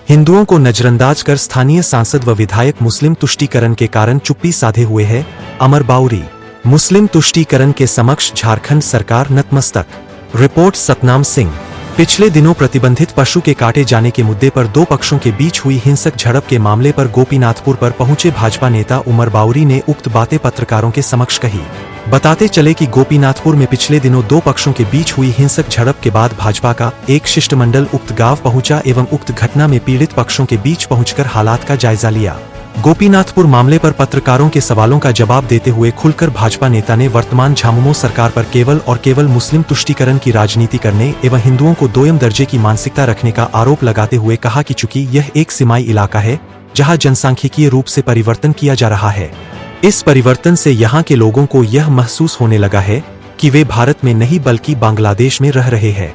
हिंदुओं को नजरअंदाज कर स्थानीय सांसद व विधायक मुस्लिम तुष्टीकरण के कारण चुप्पी साधे हुए है। अमर बाउरी। मुस्लिम तुष्टीकरण के समक्ष झारखंड सरकार नतमस्तक। रिपोर्ट सतनाम सिंह। पिछले दिनों प्रतिबंधित पशु के काटे जाने के मुद्दे पर दो पक्षों के बीच हुई हिंसक झड़प के मामले पर गोपीनाथपुर पर पहुंचे भाजपा नेता उमर बाउरी ने उक्त बातें पत्रकारों के समक्ष कही। बताते चले कि गोपीनाथपुर में पिछले दिनों दो पक्षों के बीच हुई हिंसक झड़प के बाद भाजपा का एक शिष्टमंडल उक्त गांव पहुंचा एवं उक्त घटना में पीड़ित पक्षों के बीच पहुंचकर हालात का जायजा लिया। गोपीनाथपुर मामले पर पत्रकारों के सवालों का जवाब देते हुए खुलकर भाजपा नेता ने वर्तमान झामुमो सरकार पर केवल और केवल मुस्लिम तुष्टीकरण की राजनीति करने एवं हिंदुओं को दोयम दर्जे की मानसिकता रखने का आरोप लगाते हुए कहा कि चूंकि यह एक सीमाई इलाका है जहां जनसांख्यिकीय रूप से परिवर्तन किया जा रहा है, इस परिवर्तन से यहां के लोगों को यह महसूस होने लगा है कि वे भारत में नहीं बल्कि बांग्लादेश में रह रहे हैं।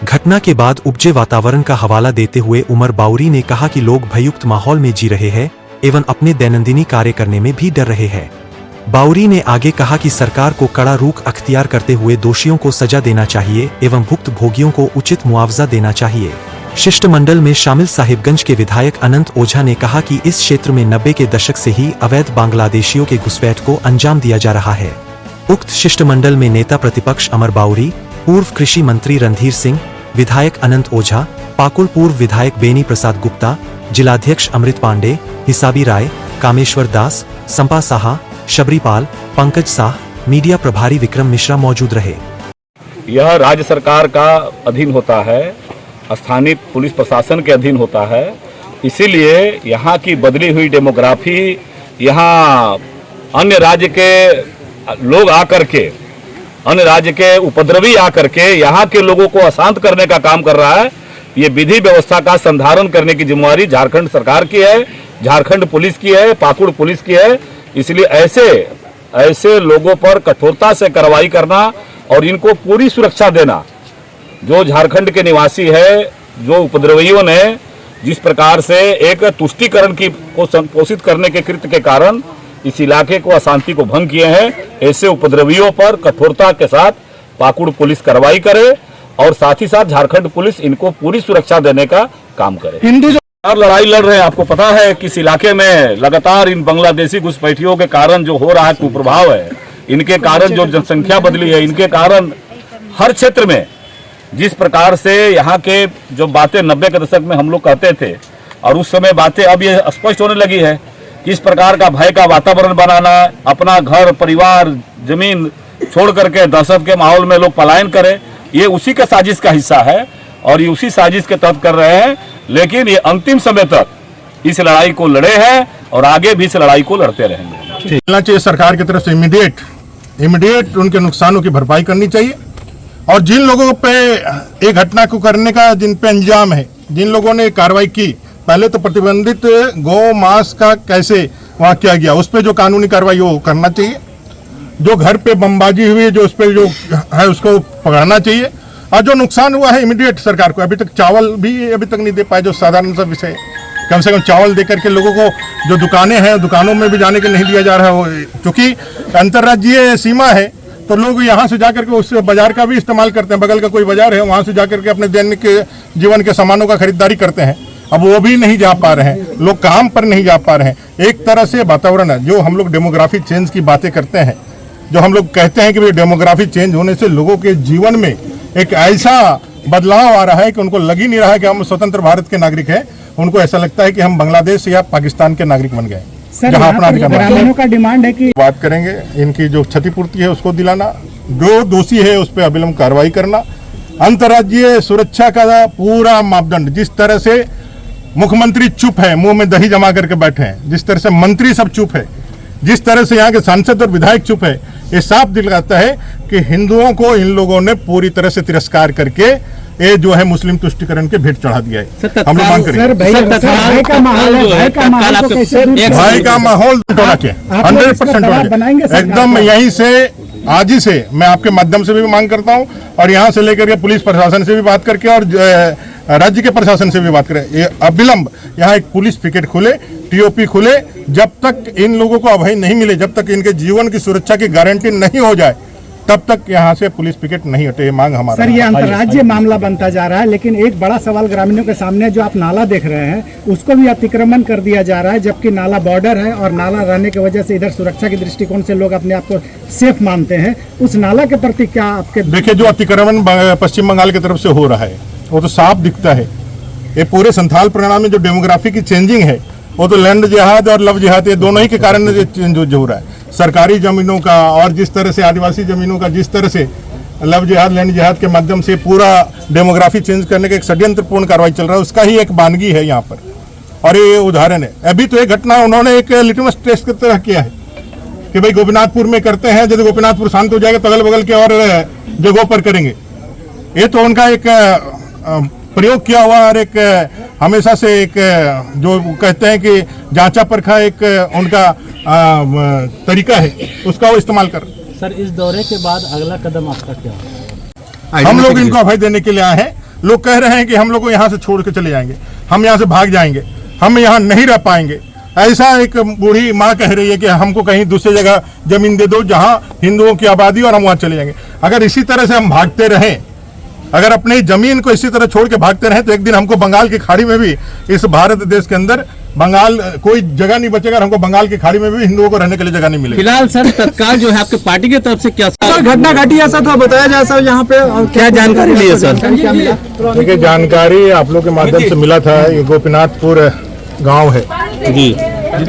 घटना के बाद उपजे वातावरण का हवाला देते हुए उमर बाउरी ने कहा कि लोग भययुक्त माहौल में जी रहे हैं एवं अपने दैनंदिनी कार्य करने में भी डर रहे हैं। बाउरी ने आगे कहा कि सरकार को कड़ा रुख अख्तियार करते हुए दोषियों को सजा देना चाहिए एवं भुक्तभोगियों को उचित मुआवजा देना चाहिए। शिष्टमंडल में शामिल साहिबगंज के विधायक अनंत ओझा ने कहा कि इस क्षेत्र में 90 के दशक से ही अवैध बांग्लादेशियों के घुसपैठ को अंजाम दिया जा रहा है। उक्त शिष्टमंडल में नेता प्रतिपक्ष अमर बाउरी, पूर्व कृषि मंत्री रणधीर सिंह, विधायक अनंत ओझा, पाकुड़ पूर्व विधायक बेनी प्रसाद गुप्ता, जिलाध्यक्ष अमृत पांडे, हिसाबी राय, कामेश्वर दास, संपा साहा, शबरीपाल, पंकज साह, मीडिया प्रभारी विक्रम मिश्रा मौजूद रहे। यह राज्य सरकार का अधीन होता है, स्थानीय पुलिस प्रशासन के अधीन होता है, इसीलिए यहाँ की बदली हुई डेमोग्राफी, यहाँ अन्य राज्य के लोग आकर के, अन्य राज्य के उपद्रवी आकर के यहाँ के लोगों को अशांत करने का काम कर रहा है। ये विधि व्यवस्था का संधारण करने की जिम्मेवारी झारखंड सरकार की है, झारखंड पुलिस की है, पाकुड़ पुलिस की है। इसलिए ऐसे लोगों पर कठोरता से कार्रवाई करना और इनको पूरी सुरक्षा देना। जो झारखंड के निवासी है, जो उपद्रवियों ने जिस प्रकार से एक तुष्टीकरण को संपोषित करने के कृत्य के कारण इस इलाके को अशांति को भंग किए हैं, ऐसे उपद्रवियों पर कठोरता के साथ पाकुड़ पुलिस कार्रवाई करे और साथ ही साथ झारखंड पुलिस इनको पूरी सुरक्षा देने का काम करे। हिंदू जो लड़ाई लड़ रहे हैं, आपको पता है कि इस इलाके में लगातार इन बांग्लादेशी घुसपैठियों के कारण जो हो रहा है कुप्रभाव है, इनके कारण जो जनसंख्या बदली है, इनके कारण हर क्षेत्र में जिस प्रकार से यहाँ के जो बातें 90 के दशक में हम लोग कहते थे और उस समय बातें अब ये स्पष्ट होने लगी है कि इस प्रकार का भय का वातावरण बनाना, अपना घर परिवार जमीन छोड़ करके दहशत के माहौल में लोग पलायन करें, ये उसी का साजिश का हिस्सा है और ये उसी साजिश के तहत कर रहे हैं। लेकिन ये अंतिम समय तक इस लड़ाई को लड़े हैं और आगे भी इस लड़ाई को लड़ते रहेंगे। मिलना चाहिए सरकार की तरफ से इमीडिएट उनके नुकसानों की भरपाई करनी चाहिए और जिन लोगों पे एक घटना को करने का जिन पे अंजाम है, जिन लोगों ने कार्रवाई की, पहले तो प्रतिबंधित गौ मांस का कैसे वहाँ किया गया, उस पर जो कानूनी कार्रवाई वो करना चाहिए। जो घर पे बमबाजी हुई है, जो उस पर जो है उसको पकड़ना चाहिए और जो नुकसान हुआ है इमीडिएट सरकार को। अभी तक चावल भी अभी तक नहीं दे पाए, जो साधारण सा विषय है। कम से कम चावल दे करके लोगों को, जो दुकानें हैं दुकानों में भी जाने के नहीं दिया जा रहा है, क्योंकि अंतर्राज्यीय सीमा है तो लोग यहाँ से जाकर के उस बाजार का भी इस्तेमाल करते हैं। बगल का कोई बाजार है, वहाँ से जाकर के अपने दैनिक जीवन के सामानों का खरीदारी करते हैं। अब वो भी नहीं जा पा रहे हैं, लोग काम पर नहीं जा पा रहे हैं। एक तरह से वातावरण है, जो हम लोग डेमोग्राफी चेंज की बातें करते हैं, जो हम लोग कहते हैं कि भाई डेमोग्राफी चेंज होने से लोगों के जीवन में एक ऐसा बदलाव आ रहा है कि उनको लग ही नहीं रहा है कि हम स्वतंत्र भारत के नागरिक हैं। उनको ऐसा लगता है कि हम बांग्लादेश या पाकिस्तान के नागरिक बन गए। जहाँ अपना अधिकार का डिमांड है कि बात करेंगे, इनकी जो क्षतिपूर्ति है उसको दिलाना, जो दोषी है उस पर अविलंब कार्रवाई करना, अंतर्राज्यीय सुरक्षा का पूरा मापदंड। जिस तरह से मुख्यमंत्री चुप है, मुंह में दही जमा करके बैठे हैं, जिस तरह से मंत्री सब चुप है, जिस तरह से यहाँ के सांसद और विधायक चुप है, ये साफ दिखाता है कि हिंदुओं को इन लोगों ने पूरी तरह से तिरस्कार करके ये जो है मुस्लिम तुष्टीकरण के भेंट चढ़ा दिया है। हम लोग मांग करेंगे भाई का माहौल 100% एकदम यहीं से आज ही से मैं आपके माध्यम से भी मांग करता हूं और यहां से लेकर के पुलिस प्रशासन से भी बात करके और राज्य के प्रशासन से भी बात करें। ये अविलंब यहाँ एक पुलिस पिकेट खुले, टीओपी खुले। जब तक इन लोगों को अभय नहीं मिले, जब तक इनके जीवन की सुरक्षा की गारंटी नहीं हो जाए, तब तक यहाँ से पुलिस पिकेट नहीं हटे, ये मांग हमारा सर, ये है। अंतर्राज्यीय मामला बनता जा रहा है, लेकिन एक बड़ा सवाल ग्रामीणों के सामने, जो आप नाला देख रहे हैं उसको भी अतिक्रमण कर दिया जा रहा है, जबकि नाला बॉर्डर है और नाला रहने की वजह से इधर सुरक्षा के दृष्टिकोण से लोग अपने आप को सेफ मानते हैं। उस नाला के प्रति क्या आपके? देखिए, जो अतिक्रमण पश्चिम बंगाल की तरफ से हो रहा है वो तो साफ दिखता है। ये पूरे संथाल परिणाम में जो डेमोग्राफी की चेंजिंग है वो तो लैंड जिहाद और लव जिहाद, ये दोनों ही के कारण चेंज हो रहा है। सरकारी जमीनों का और जिस तरह से आदिवासी जमीनों का जिस तरह से लव जिहाद लैंड जिहाद के माध्यम से पूरा डेमोग्राफी चेंज करने का एक षड्यंत्रपूर्ण कार्रवाई चल रहा है, उसका ही एक वानगी है यहाँ पर, और ये उदाहरण है। अभी तो एक घटना उन्होंने एक लिटमस टेस्ट की तरह किया है कि भाई गोपीनाथपुर में करते हैं, जब गोपीनाथपुर शांत हो जाएगा तो अगल बगल के और जगहों पर करेंगे। ये तो उनका एक प्रयोग किया हुआ और एक हमेशा से एक जो कहते हैं कि जांचा परखा एक उनका तरीका है, उसका वो इस्तेमाल कर। सर, इस दौरे के बाद अगला कदम आपका क्या होगा? हम लोग इनको अभय देने के लिए आए हैं। लोग कह रहे हैं कि हम लोग को यहाँ से छोड़ के चले जाएंगे, हम यहाँ से भाग जाएंगे, हम यहाँ नहीं रह पाएंगे। ऐसा एक बूढ़ी माँ कह रही है कि हमको कहीं दूसरी जगह जमीन दे दो जहाँ हिंदुओं की आबादी, और हम वहाँ चले जाएंगे। अगर इसी तरह से हम भागते रहें, अगर अपनी जमीन को इसी तरह छोड़ के भागते रहे, तो एक दिन हमको बंगाल की खाड़ी में भी, इस भारत देश के अंदर बंगाल कोई जगह नहीं बचेगा, हमको बंगाल की खाड़ी में भी हिंदुओं को रहने के लिए जगह नहीं मिलेगी। फिलहाल सर, तत्काल जो है आपके पार्टी की तरफ से क्या घटना घटी ऐसा तो बताया जाए सर यहाँ पे, और क्या जानकारी ली है सर? देखिए, जानकारी आप लोग के माध्यम से मिला था। ये गोपीनाथपुर गांव है जी,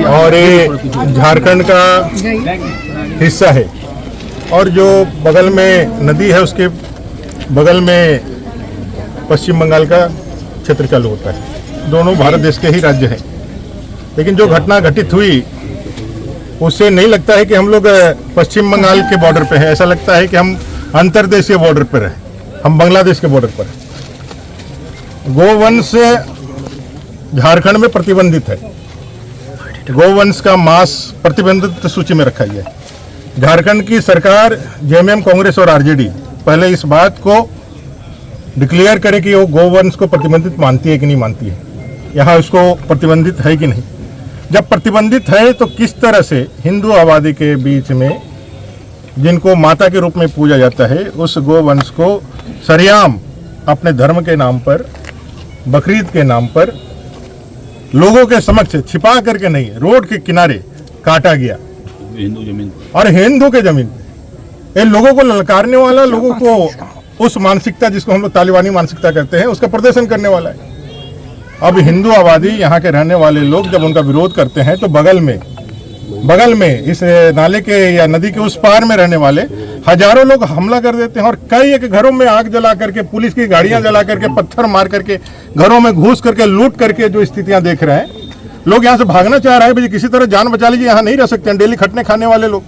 और ये झारखंड का हिस्सा है, और जो बगल में नदी है उसके बगल में पश्चिम बंगाल का क्षेत्र चालू होता है। दोनों भारत देश के ही राज्य हैं, लेकिन जो घटना घटित हुई उससे नहीं लगता है कि हम लोग पश्चिम बंगाल के बॉर्डर पे हैं। ऐसा लगता है कि हम अंतर्देशीय बॉर्डर पर हैं, हम बांग्लादेश के बॉर्डर पर हैं। गोवंश झारखंड में प्रतिबंधित है, गोवंश का मांस प्रतिबंधित सूची में रखा गया है। झारखंड की सरकार, जेएमएम, कांग्रेस और आरजेडी पहले इस बात को डिक्लेयर करे कि वो गोवंश को प्रतिबंधित मानती है कि नहीं मानती है, यहाँ उसको प्रतिबंधित है कि नहीं। जब प्रतिबंधित है तो किस तरह से हिंदू आबादी के बीच में, जिनको माता के रूप में पूजा जाता है, उस गोवंश को सरेआम अपने धर्म के नाम पर, बकरीद के नाम पर, लोगों के समक्ष छिपा करके नहीं, रोड के किनारे काटा गया, हिंदू जमीन और हिंदू के जमीन ये लोगों को ललकारने वाला, लोगों को उस मानसिकता जिसको हम लोग तालिबानी मानसिकता कहते हैं, उसका प्रदर्शन करने वाला है। अब हिंदू आबादी, यहाँ के रहने वाले लोग जब उनका विरोध करते हैं तो बगल में इस नाले के या नदी के उस पार में रहने वाले हजारों लोग हमला कर देते हैं, और कई एक घरों में आग जला करके, पुलिस की गाड़ियां जला करके, पत्थर मार करके, घरों में घुस करके, लूट करके जो स्थितियां देख रहे हैं। लोग यहाँ से भागना चाह रहे हैं, भाई किसी तरह जान बचा लीजिए, यहाँ नहीं रह सकते हैं। डेली खटने खाने वाले लोग,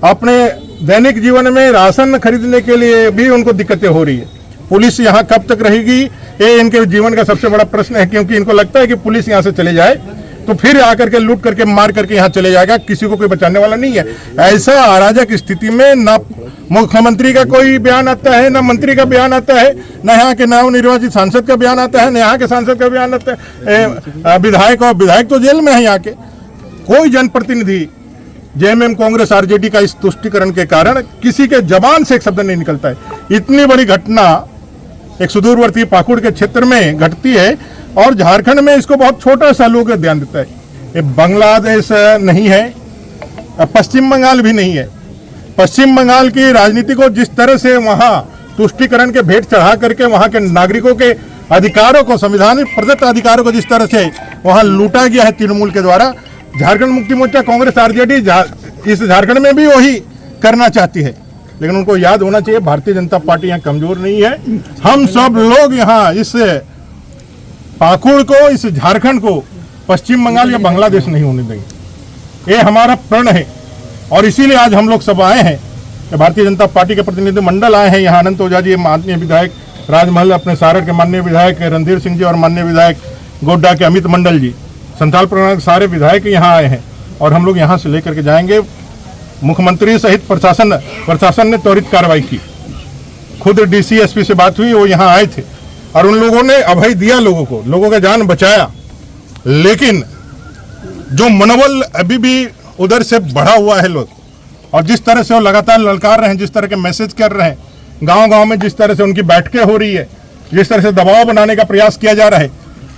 अपने दैनिक जीवन में राशन खरीदने के लिए भी उनको दिक्कतें हो रही है। पुलिस यहाँ कब तक रहेगी, ये इनके जीवन का सबसे बड़ा प्रश्न है, क्योंकि इनको लगता है कि पुलिस यहाँ से चले जाए तो फिर आकर के लूट करके, मार करके यहाँ चले जाएगा, किसी को कोई बचाने वाला नहीं है। ऐसा अराजक स्थिति में ना मुख्यमंत्री का कोई बयान आता है, ना मंत्री का बयान आता है, ना यहाँ के नवनिर्वाचित सांसद का बयान आता है, ना यहाँ के सांसद का बयान आता है। विधायक तो जेल में है। यहाँ के कोई जनप्रतिनिधि, जेएमएम, कांग्रेस, आरजेडी का इस तुष्टीकरण के कारण किसी के जबान से एक शब्द नहीं निकलता है। इतनी बड़ी घटना एक सुदूरवर्ती पाकुड़ के क्षेत्र में घटती है, और झारखंड में इसको बहुत छोटा सा लोग ध्यान देता है। ये बांग्लादेश नहीं है, पश्चिम बंगाल भी नहीं है। पश्चिम बंगाल की राजनीति को जिस तरह से वहाँ तुष्टीकरण के भेंट चढ़ा करके वहाँ के नागरिकों के अधिकारों को, संविधान प्रदत्त अधिकारों को जिस तरह से वहाँ लूटा गया है तृणमूल के द्वारा, झारखंड मुक्ति मोर्चा, कांग्रेस, आरजेडी इस झारखंड में भी वही करना चाहती है। लेकिन उनको याद होना चाहिए, भारतीय जनता पार्टी यहाँ कमजोर नहीं है। हम सब लोग यहाँ इस पाकुड़ को, इस झारखंड को पश्चिम बंगाल या बांग्लादेश नहीं होने देंगे। ये हमारा प्रण है, और इसीलिए आज हम लोग सब आए हैं। भारतीय जनता पार्टी के प्रतिनिधि मंडल आए हैं यहाँ। अनंत ओझा जी, माननीय विधायक राजमहल, अपने सारण के माननीय विधायक रणधीर सिंह जी, और माननीय विधायक गोड्डा के अमित मंडल जी, संथाल परिणाम के सारे विधायक यहाँ आए हैं, और हम लोग यहाँ से लेकर के जाएंगे। मुख्यमंत्री सहित प्रशासन ने त्वरित कार्रवाई की। खुद डीसी एसपी से बात हुई, वो यहाँ आए थे, और उन लोगों ने अभय दिया, लोगों का जान बचाया। लेकिन जो मनोबल अभी भी उधर से बढ़ा हुआ है, लोग और जिस तरह से वो लगातार ललकार रहे हैं, जिस तरह के मैसेज कर रहे हैं, गांव-गांव में जिस तरह से उनकी बैठकें हो रही है, जिस तरह से दबाव बनाने का प्रयास किया जा रहा है,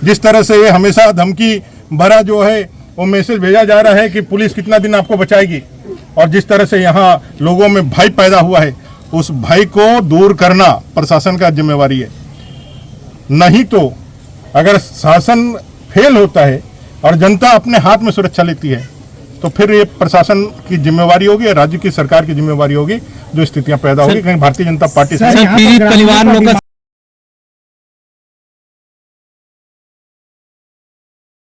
जिस तरह से ये हमेशा धमकी भरा जो है वो मैसेज भेजा जा रहा है कि पुलिस कितना दिन आपको बचाएगी, और जिस तरह से यहाँ लोगों में भय पैदा हुआ है, उस भय को दूर करना प्रशासन का जिम्मेवारी है। नहीं तो अगर शासन फेल होता है और जनता अपने हाथ में सुरक्षा लेती है तो फिर ये प्रशासन की जिम्मेवारी होगी, राज्य की सरकार की जिम्मेवारी होगी जो स्थितियां पैदा होगी। कहीं भारतीय जनता पार्टी से सर, यहाँ पर पीड़ित ग्रामीणों परिवार का लोग का